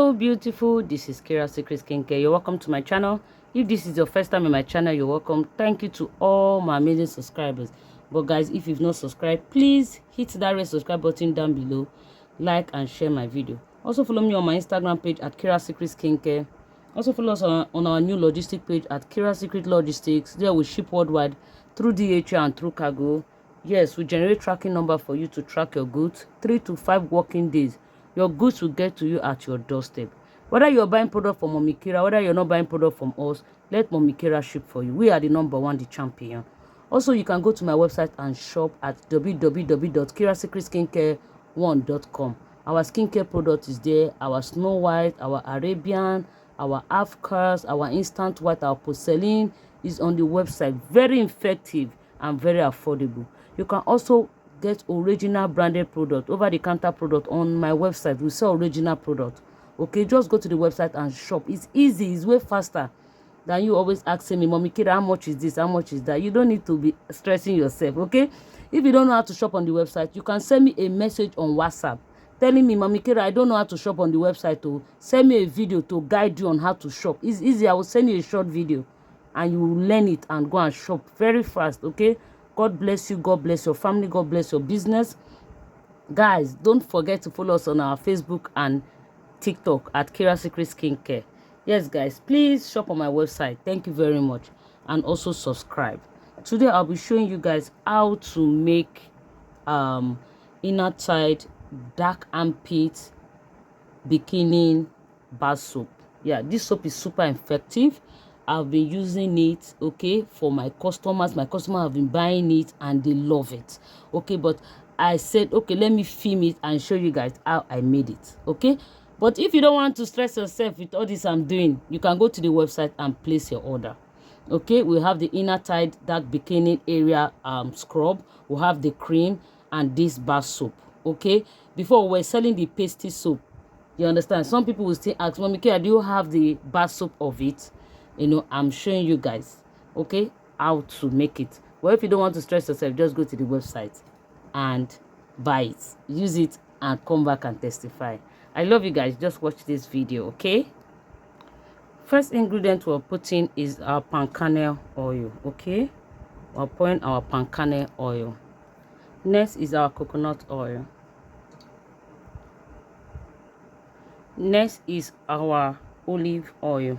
Hello beautiful, this is Kirasecret Skincare. You're welcome to my channel. If this is your first time in my channel, you're welcome. Thank you to all my amazing subscribers. But guys, if you've not subscribed, please hit that red subscribe button down below, like and share my video. Also follow me on my Instagram page at Kirasecret Skincare. Also follow us on our new logistic page at Kirasecret Logistics. There we ship worldwide through DHL and through cargo. Yes, we generate tracking number for you to track your goods. 3 to 5 working days. Your goods will get to you at your doorstep. Whether you're buying product from Mommy Kira, whether you're not buying product from us, let Mommy Kira ship for you. We are the #1, the champion. Also, you can go to my website and shop at www.kirasecretskincare1.com. Our skincare product is there. Our Snow White, our Arabian, our 𝐓𝐾, our Instant White, our Porcelain is on the website. Very effective and very affordable. You can also get original branded product, over-the-counter product on my website. We sell original product. Okay, just go to the website and shop. It's easy. It's way faster than you always asking me, Mommy Kira, how much is this? How much is that? You don't need to be stressing yourself. Okay, if you don't know how to shop on the website, you can send me a message on WhatsApp telling me, Mommy Kira, I don't know how to shop on the website. To send me a video to guide you on how to shop. It's easy. I will send you a short video and you will learn it and go and shop very fast. Okay, God bless you. God bless your family. God bless your business. Guys, don't forget to follow us on our Facebook and TikTok at Kirasecret Skincare. Yes, guys, please shop on my website. Thank you very much. And also subscribe. Today, I'll be showing you guys how to make inner tight dark armpit bikini bar soap. Yeah, this soap is super effective. I've been using it, okay, for my customers. My customers have been buying it and they love it. Okay, but I said, okay, let me film it and show you guys how I made it. Okay, but if you don't want to stress yourself with all this I'm doing, you can go to the website and place your order. Okay, we have the inner tight dark bikini area scrub. We have the cream and this bar soap. Okay, before we were selling the pasty soap. You understand? Some people will still ask, Mommy Kira, do you have the bar soap of it? You know, I'm showing you guys, okay, how to make it. Well, if you don't want to stress yourself, just go to the website and buy it, use it, and come back and testify. I love you guys. Just watch this video, okay? First ingredient we're putting is our palm kernel oil, okay? We're pouring our palm kernel oil. Next is our coconut oil. Next is our olive oil.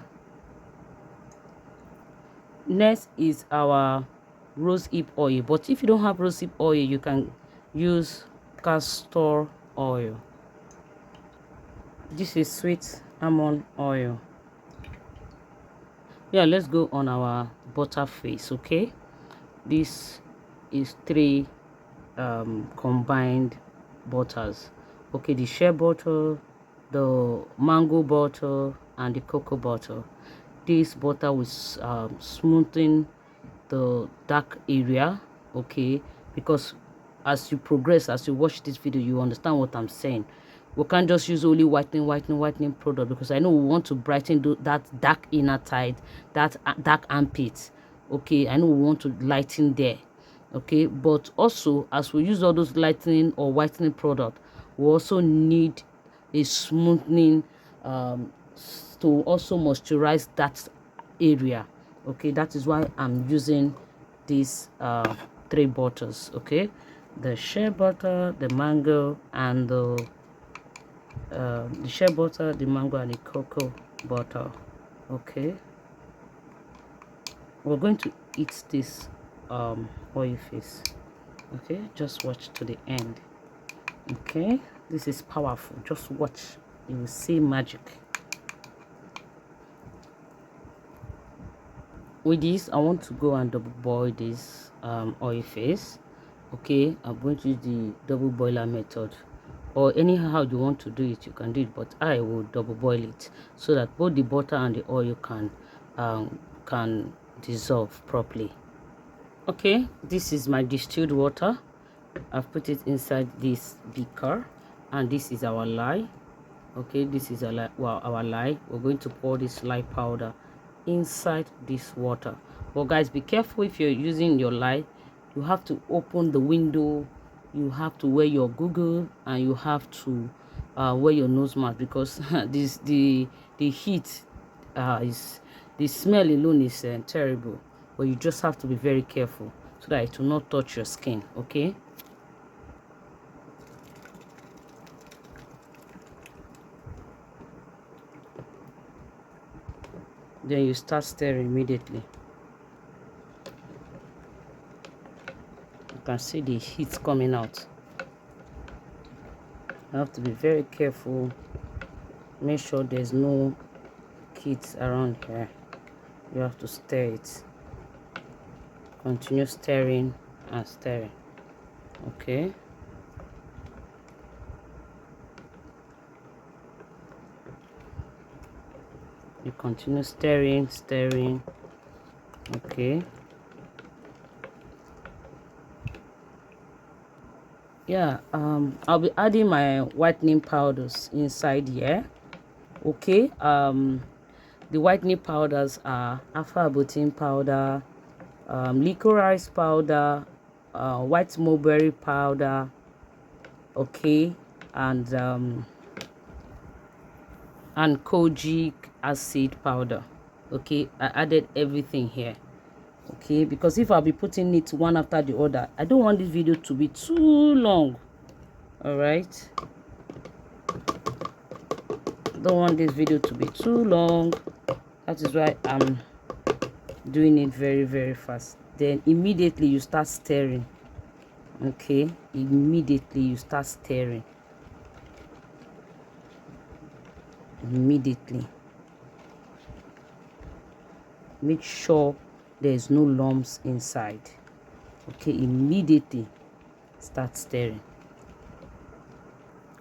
Next is our rosehip oil, but if you don't have rosehip oil, you can use castor oil. This is sweet almond oil. Yeah, let's go on our butter face. Okay, this is 3 combined butters. Okay, the shea butter, the mango butter, and the cocoa butter. This butter will smoothen the dark area, okay, because as you progress, as you watch this video, you understand what I'm saying. We can't just use only whitening product, because I know we want to brighten that dark inner tight, that dark armpit. Okay, I know we want to lighten there. Okay, but also as we use all those lightening or whitening product, we also need a smoothing to also moisturize that area. Okay, that is why I'm using these 3 butters. Okay, the shea butter, the mango, and the shea butter, the mango, and the cocoa butter. Okay, we're going to eat this oil face. Okay, just watch to the end. Okay, this is powerful. Just watch, you will see magic. With this, I want to go and double boil this oil face. Okay, I'm going to use the double boiler method, or anyhow you want to do it, you can do it, but I will double boil it so that both the butter and the oil can dissolve properly. Okay, this is my distilled water. I've put it inside this beaker, and this is our lye. Okay, this is our lye. We're going to pour this lye powder inside this water. But guys, be careful. If you're using your lye, you have to open the window, you have to wear your goggle, and you have to wear your nose mask, because the heat is, the smell alone is terrible. But you just have to be very careful so that it will not touch your skin. Okay. Then you start stirring immediately. You can see the heat coming out. You have to be very careful. Make sure there's no kids around here. You have to stir it. Continue stirring and stirring. Okay. You continue stirring. Okay. Yeah, I'll be adding my whitening powders inside here. Okay. The whitening powders are 𝐓𝐇 powder, licorice powder, white mulberry powder, okay, and 𝐂𝐍𝐿 acid powder. Okay, I added everything here. Okay, because if I'll be putting it one after the other, I don't want this video to be too long. All right, don't want this video to be too long. That is why I'm doing it very, very fast. Then immediately you start stirring. Okay, immediately you start stirring. Immediately. Make sure there's no lumps inside. Okay, immediately start stirring.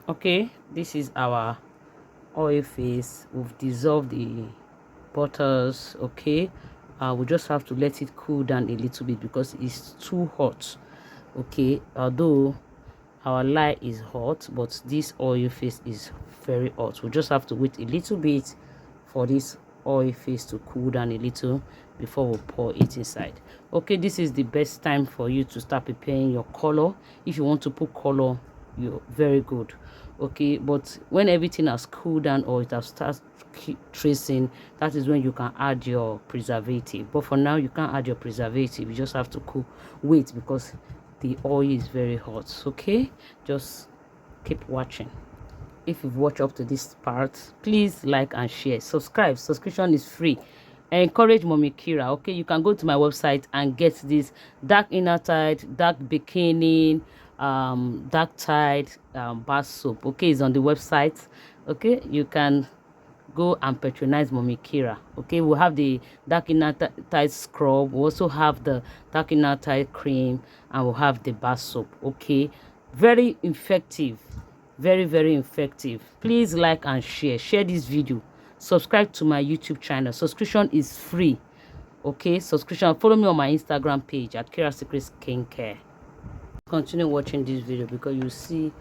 Okay, this is our oil face. We've dissolved the butters. Okay, we just have to let it cool down a little bit because it's too hot. Okay, although our lye is hot, but this oil face is very hot. We just have to wait a little bit for this oil face to cool down a little before we pour it inside. Okay, this is the best time for you to start preparing your color. If you want to put color, you're very good. Okay, but when everything has cooled down or it has started tracing, that is when you can add your preservative. But for now, you can't add your preservative. You just have to wait because the oil is very hot. Okay, just keep watching. If you've watched up to this part, please like and share. Subscribe. Subscription is free. Encourage Mommy Kira. Okay, you can go to my website and get this dark inner tide, dark bikini, dark tide bar soap. Okay, it's on the website. Okay, you can go and patronize Mommy Kira. Okay, we'll have the dark inner tide scrub. We also have the dark inner tide cream, and we'll have the bar soap. Okay, very effective, very, very effective. Please like and share this video. Subscribe to my YouTube channel. Subscription is free. Okay, subscription. Follow me on my Instagram page at Kirasecret Skincare. Continue watching this video because you see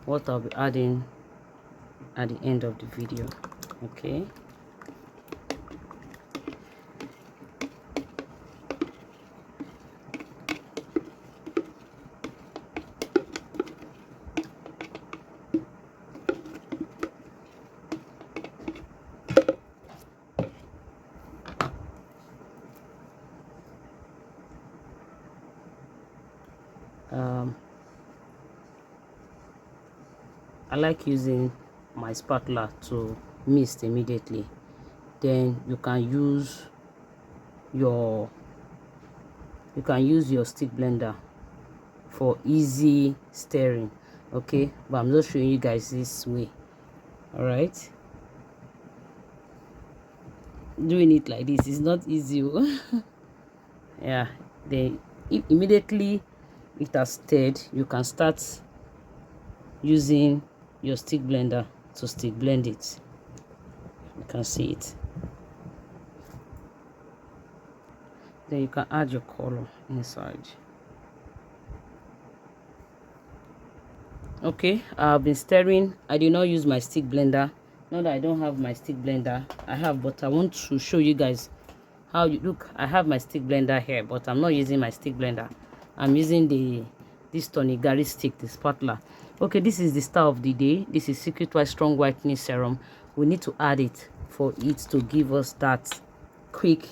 what I'll be adding at the end of the video. Okay. I like using my spatula to mist immediately. Then you can use your stick blender for easy stirring. Okay, but I'm just showing you guys this way. All right, doing it like this is not easy. Yeah, then immediately it has stirred, you can start using your stick blender to stick blend it. You can see it. Then you can add your color inside. Okay, I've been stirring. I did not use my stick blender. Not that I don't have my stick blender, I have, but I want to show you guys how you look. I have my stick blender here, but I'm not using my stick blender. I'm using this Tonigari stick, the spatula. Okay, this is the star of the day. This is Secret White Strong Whitening Serum. We need to add it for it to give us that quick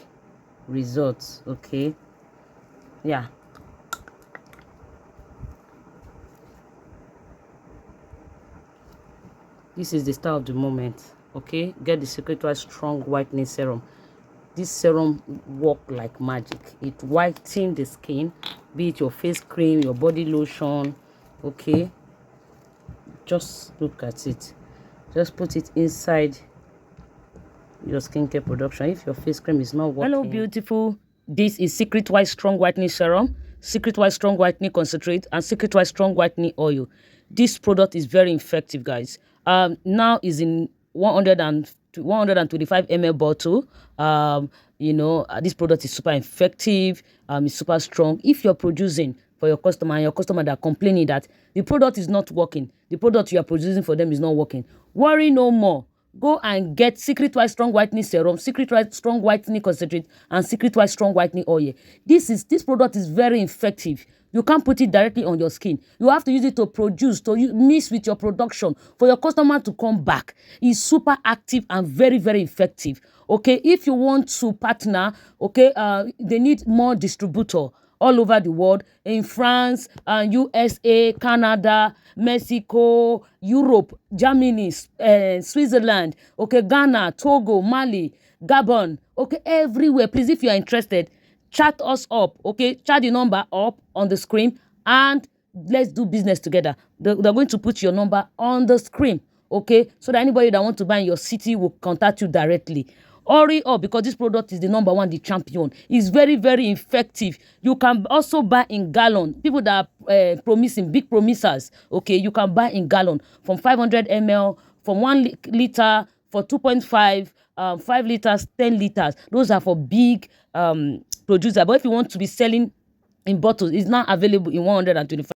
results. Okay, yeah. This is the star of the moment. Okay, get the Secret White Strong Whitening Serum. This serum work like magic. It whitens the skin, be it your face cream, your body lotion. Okay, just look at it. Just put it inside your skincare production. If your face cream is not working. Hello, beautiful. This is Secret White Strong Whitening Serum, Secret White Strong Whitening Concentrate, and Secret White Strong Whitening Oil. This product is very effective, guys. Now is in 125 ml bottle. This product is super effective. It's super strong. If you're producing for your customer and your customer that are complaining that the product is not working, the product you are producing for them is not working, worry no more. Go and get Secret White Strong Whitening Serum, Secret White Strong Whitening Concentrate, and Secret White Strong Whitening Oil. This product is very effective. You can't put it directly on your skin. You have to use it to produce, mix with your production for your customer to come back. It's super active and very, very effective. Okay, if you want to partner, okay, they need more distributor all over the world, in France, USA, Canada, Mexico, Europe, Germany, Switzerland, okay, Ghana, Togo, Mali, Gabon, okay, everywhere. Please, if you are interested, chat us up, okay? Chat the number up on the screen and let's do business together. They're going to put your number on the screen, okay? So that anybody that wants to buy in your city will contact you directly. Hurry up, because this product is the number one, the champion. It's very, very effective. You can also buy in gallon. People that are promising, big promisers, okay, you can buy in gallon from 500 ml, from 1 liter, for 2.5, 5 liters, 10 liters. Those are for big producer. But if you want to be selling in bottles, it's not available in 125.